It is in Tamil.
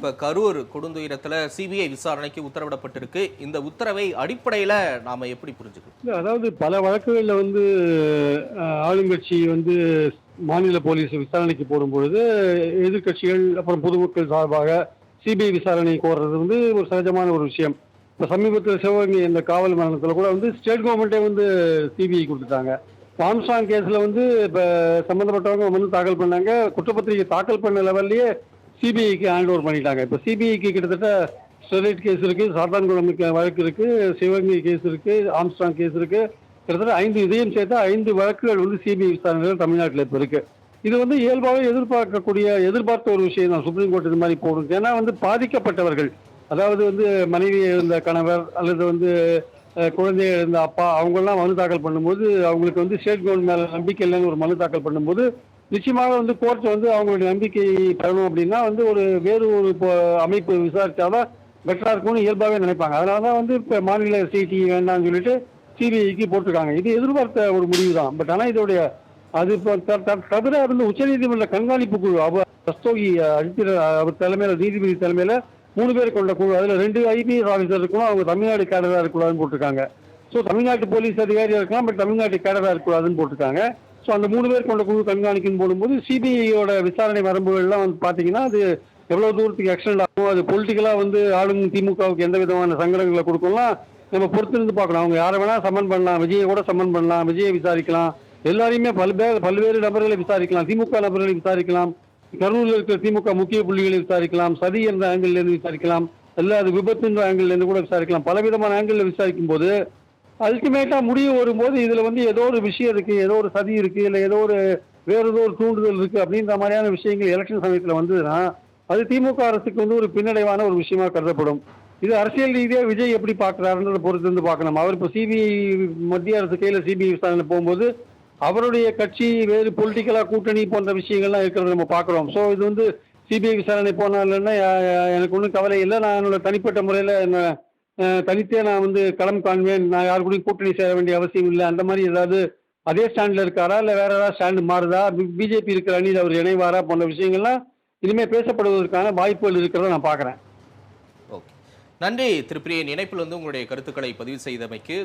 இப்ப கரூர் கொடுந்துயரத்துல சிபிஐ விசாரணைக்கு உத்தரவிடப்பட்டிருக்கு. இந்த உத்தரவை அடிப்படையில நாம எப்படி புரிஞ்சுக்கணும்? இல்ல, அதாவது பல வழக்குகள்ல ஆளுங்கட்சி மாநில போலீஸ் விசாரணைக்கு போடும்பொழுது, எதிர்க்கட்சிகள் அப்புறம் பொதுமக்கள் சார்பாக சிபிஐ விசாரணை கோர்றது ஒரு சகஜமான ஒரு விஷயம். இப்ப சமீபத்தில் சிவகங்கை இந்த காவல் மரணத்துல கூட ஸ்டேட் கவர்மெண்ட்டே சிபிஐ கொடுத்துட்டாங்க. ஆம்ஸ்ட்ராங் கேஸ்ல இப்ப சம்பந்தப்பட்டவங்க தாக்கல் பண்ணாங்க. குற்றப்பத்திரிகை தாக்கல் பண்ண லெவல்லயே சிபிஐக்கு ஹேண்ட் ஓவர் பண்ணிட்டாங்க. இப்ப சிபிஐக்கு கிட்டத்தட்ட ஸ்டெர்லைட் கேஸ் இருக்கு, சாத்தான்குளம் வழக்கு இருக்கு, சிவகங்கை கேஸ் இருக்கு, ஆம்ஸ்ட்ராங் கேஸ் இருக்கு. கிட்டத்தட்ட 5 இதையும் சேர்த்தா 5 வழக்குகள் சிபிஐ விசாரணைகள் தமிழ்நாட்டில் இப்ப இருக்கு. இது இயல்பாகவே எதிர்பார்த்த ஒரு விஷயம் தான். சுப்ரீம் கோர்ட் இது மாதிரி போடும். ஏன்னா பாதிக்கப்பட்டவர்கள், அதாவது மனைவி இருந்த கணவர் அல்லது குழந்தை இருந்த அப்பா, அவங்கெல்லாம் மனு தாக்கல் பண்ணும்போது அவங்களுக்கு ஸ்டேட் கவர்மெண்ட் மேல நம்பிக்கை இல்லைன்னு ஒரு மனு தாக்கல் பண்ணும்போது நிச்சயமாக கோர்ட் அவங்களுடைய நம்பிக்கை பெறணும் அப்படின்னா வேறு ஒரு அமைப்பு விசாரிச்சாதான் பெட்டரா இருக்கும்னு இயல்பாகவே நினைப்பாங்க. அதனாலதான் இப்ப மாநில சிடி வேண்டாம்னு சொல்லிட்டு சிபிஐக்கு போட்டிருக்காங்க. இது எதிர்பார்த்த ஒரு முடிவு தான். பட் ஆனா இதோடைய அது தவிர உச்சநீதிமன்ற கண்காணிப்பு குழு ரஸ்தோகி அவர் தலைமையில, நீதிபதி தலைமையில 3 பேர் கொண்ட குழு, அதுல 2 ஐபிஎஸ் ஆபீசர் இருக்கணும், அவங்க தமிழ்நாடு கேடரா இருக்கக்கூடாதுன்னு போட்டிருக்காங்க. ஸோ தமிழ்நாட்டு போலீஸ் அதிகாரியா இருக்கலாம், பட் தமிழ்நாட்டு கேடரா இருக்கக்கூடாதுன்னு போட்டிருக்காங்க. ஸோ அந்த 3 பேர் கொண்ட குழு கண்காணிக்கும் போடும்போது சிபிஐயோட விசாரணை வரம்புகள்லாம் பாத்தீங்கன்னா அது எவ்வளவு தூரத்துக்கு எக்ஸ்டெண்ட் ஆகும், அது பொலிட்டிக்கலா ஆளும் திமுகவுக்கு எந்த விதமான சங்கடங்களை கொடுக்கலாம் நம்ம பொறுத்திருந்து பார்க்கணும். அவங்க யாரை வேணா சம்மன் பண்ணலாம், விஜயை கூட சம்மன் பண்ணலாம், விஜயை விசாரிக்கலாம், எல்லாரையுமே பல்வேறு நபர்களை விசாரிக்கலாம், திமுக நபர்களை விசாரிக்கலாம், கரூரில் இருக்கிற திமுக முக்கிய புள்ளிகளை விசாரிக்கலாம், சதி என்ற ஆங்கிள் இருந்து விசாரிக்கலாம், அல்ல அது விபத்து என்ற ஆங்கிள் இருந்து கூட விசாரிக்கலாம். பலவிதமான ஆங்கிள் விசாரிக்கும் போது அல்டிமேட்டா முடிவு வரும்போது இதுல ஏதோ ஒரு விஷயம் இருக்கு, ஏதோ ஒரு சதி இருக்கு, இல்ல வேற ஏதோ ஒரு தூண்டுதல் இருக்கு அப்படின்ற மாதிரியான விஷயங்கள் எலெக்ஷன் சமயத்துல வந்ததுன்னா அது திமுக அரசுக்கு ஒரு பின்னடைவான ஒரு விஷயமா கருதப்படும். இது அரசியல் ரீதியா விஜய் எப்படி பாக்குறாருன்றத பொறுத்து பார்க்கணும். அவர் இப்ப சிபிஐ மத்திய அரசு கையில சிபிஐ விசாரணை போகும்போது அவருடைய கட்சி வேறு பொலிட்டிக்கலா கூட்டணி போன்ற விஷயங்கள்லாம் இருக்கிறத நம்ம பாக்குறோம். ஸோ இது சிபிஐ விசாரணை போனாலுன்னா எனக்கு ஒன்றும் கவலை இல்லை. நான் என்னோட தனிப்பட்ட முறையில தனித்தே நான் களம் காண்பேன், நான் யாரு கூடயும் கூட்டணி சேர வேண்டிய அவசியம் இல்லை, அந்த மாதிரி ஏதாவது அதே ஸ்டாண்ட்ல இருக்காரா, இல்ல வேற ஏதாவது ஸ்டாண்டு மாறுதா, பிஜேபி இருக்கிற அணியில் அவர் இணைவாரா போன்ற விஷயங்கள்லாம் இனிமே பேசப்படுவதற்கான வாய்ப்புகள் இருக்கிறத நான் பாக்குறேன். ஓகே, நன்றி திருப்பிரியன். இணைப்பில் உங்களுடைய கருத்துக்களை பதிவு செய்தமைக்கு.